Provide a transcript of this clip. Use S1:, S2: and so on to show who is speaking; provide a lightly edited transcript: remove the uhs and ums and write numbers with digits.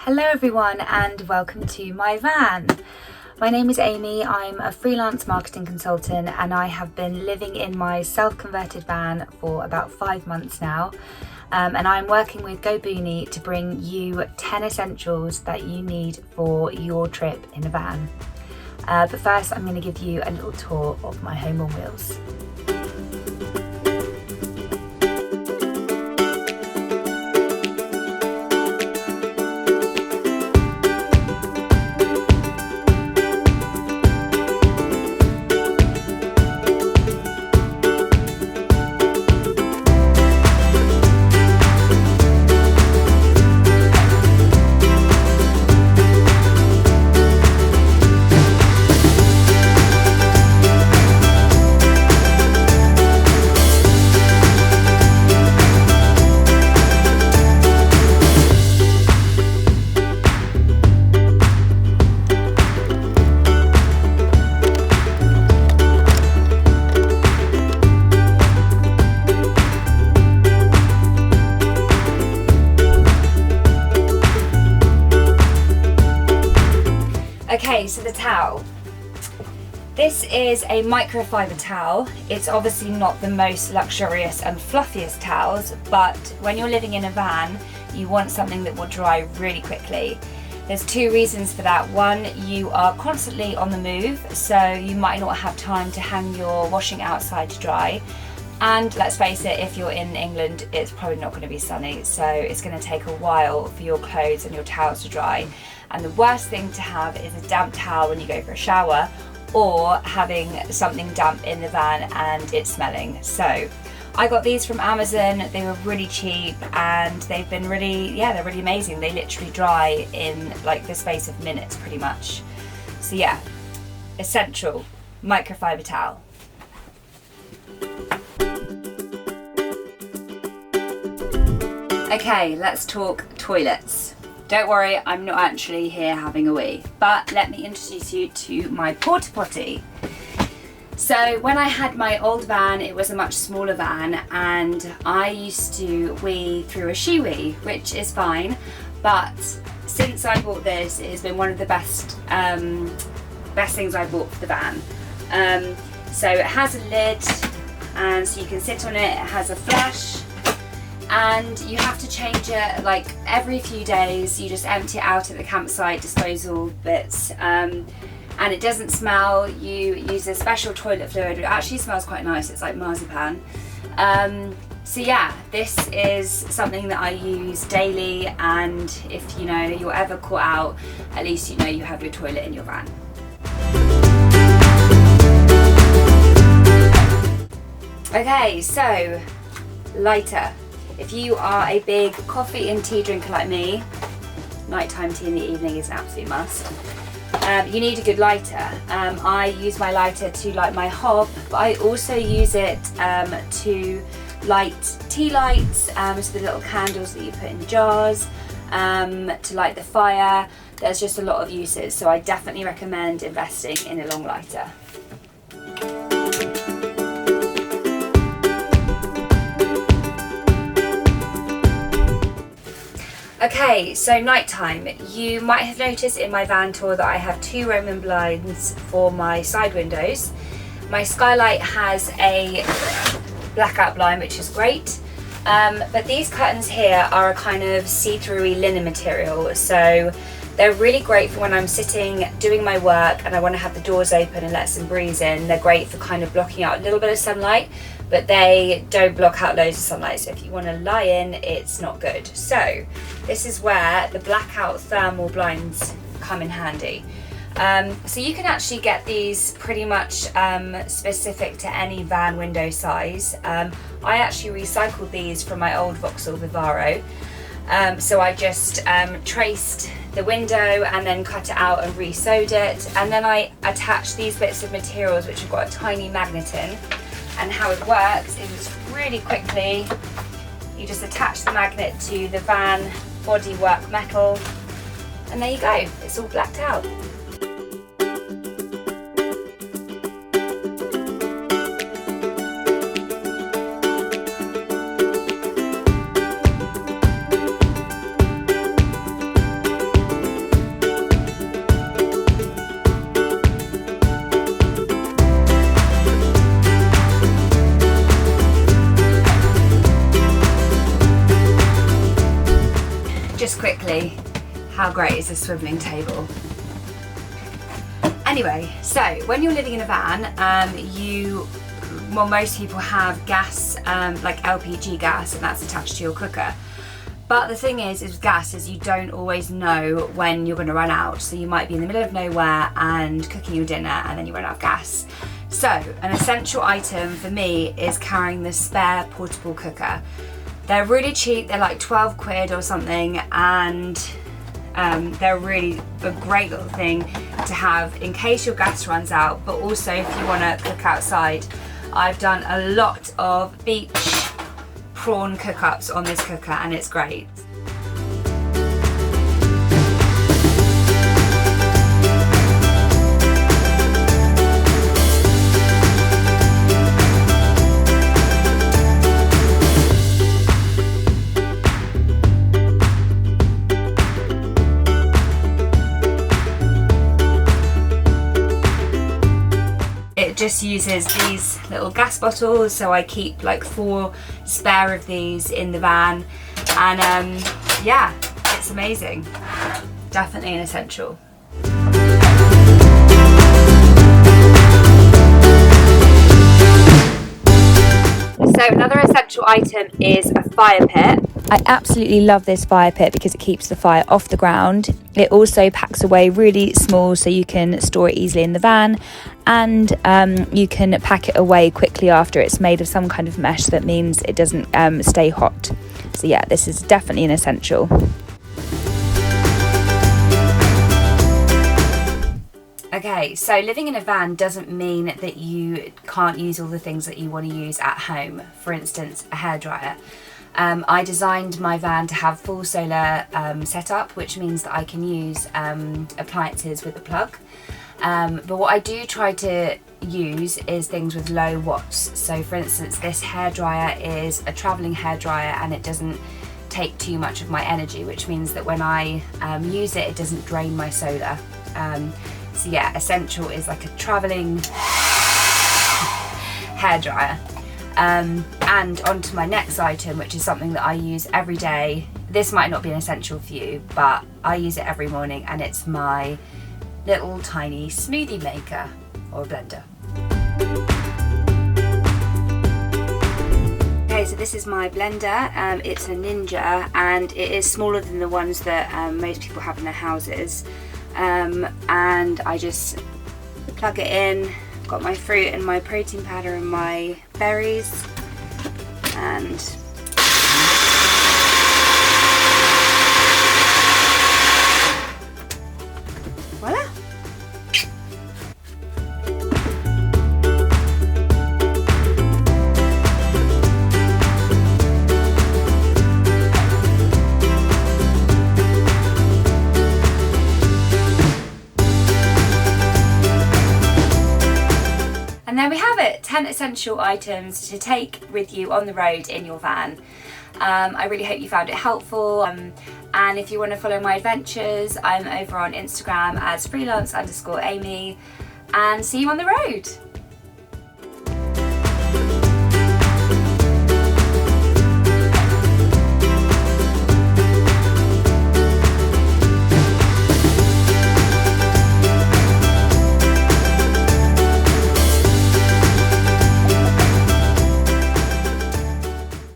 S1: Hello everyone and welcome to my van. My name is Amy, I'm a freelance marketing consultant and I have been living in my self-converted van for about 5 months now. And I'm working with Goboony to bring you 10 essentials that you need for your trip in a van. But first I'm going to give you a little tour of my home on wheels. Okay, so the towel. This is a microfiber towel. It's obviously not the most luxurious and fluffiest towels, but when you're living in a van, you want something that will dry really quickly. There's 2 reasons for that. One, you are constantly on the move, so you might not have time to hang your washing outside to dry. And let's face it, if you're in England, it's probably not going to be sunny, so it's going to take a while for your clothes and your towels to dry. And the worst thing to have is a damp towel when you go for a shower, or having something damp in the van and it's smelling. So I got these from Amazon. They were really cheap and they've been they're really amazing. They literally dry in like the space of minutes pretty much. So yeah, essential microfiber towel. Okay, let's talk toilets. Don't worry, I'm not actually here having a wee, but let me introduce you to my Porta Potti. So when I had my old van, it was a much smaller van and I used to wee through a she-wee, which is fine, but since I bought this, it has been one of the best things I bought for the van. So it has a lid and so you can sit on it, it has a flush, and you have to change it like every few days. You just empty it out at the campsite disposal bits, and it doesn't smell. You use a special toilet fluid. It actually smells quite nice. It's like marzipan. So yeah, this is something that I use daily, and if you're ever caught out, at least you have your toilet in your van. Okay, so lighter. If you are a big coffee and tea drinker like me, nighttime tea in the evening is an absolute must. You need a good lighter. I use my lighter to light my hob, but I also use it to light tea lights, so the little candles that you put in jars, to light the fire. There's just a lot of uses, so I definitely recommend investing in a long lighter. Okay, so nighttime. You might have noticed in my van tour that I have 2 Roman blinds for my side windows. My skylight has a blackout blind, which is great, but these curtains here are a kind of see-through linen material, so they're really great for when I'm sitting doing my work and I want to have the doors open and let some breeze in. They're great for kind of blocking out a little bit of sunlight, but they don't block out loads of sunlight, so if you want to lie in, it's not good. So this is where the blackout thermal blinds come in handy. So you can actually get these pretty much specific to any van window size. I actually recycled these from my old Vauxhall Vivaro. So I just traced the window and then cut it out and re-sewed it, and then I attached these bits of materials which have got a tiny magnet in. And how it works is really quickly, you just attach the magnet to the van bodywork metal, and there you go, it's all blacked out. just quickly, how great is a swivelling table? Anyway, so when you're living in a van, most people have gas, like LPG gas, and that's attached to your cooker. But the thing is with gas is you don't always know when you're going to run out. So you might be in the middle of nowhere and cooking your dinner and then you run out of gas. So an essential item for me is carrying the spare portable cooker. They're really cheap, they're like 12 quid or something, and they're really a great little thing to have in case your gas runs out, but also if you want to cook outside. I've done a lot of beach prawn cook-ups on this cooker and it's great. Just uses these little gas bottles, so I keep like 4 spare of these in the van, and yeah, it's amazing. Definitely an essential. So another essential item is a fire pit. I absolutely love this fire pit because it keeps the fire off the ground. It also packs away really small so you can store it easily in the van, and you can pack it away quickly after. It's made of some kind of mesh that means it doesn't stay hot. So yeah, this is definitely an essential. Okay, so living in a van doesn't mean that you can't use all the things that you want to use at home. For instance, a hairdryer. I designed my van to have full solar setup, which means that I can use appliances with a plug. But what I do try to use is things with low watts. So for instance, this hairdryer is a travelling hairdryer and it doesn't take too much of my energy, which means that when I use it, it doesn't drain my solar. So yeah, essential is like a travelling hairdryer. And on to my next item, which is something that I use every day. This might not be an essential for you, but I use it every morning, and it's my little tiny smoothie maker or blender. Okay, so this is my blender. It's a Ninja, and it is smaller than the ones that most people have in their houses. And I just plug it in. Got my fruit and my protein powder and my berries, and voila! And there we have it, 10 essential items to take with you on the road in your van. I really hope you found it helpful, and if you want to follow my adventures, I'm over on Instagram as freelance_Amy, and see you on the road.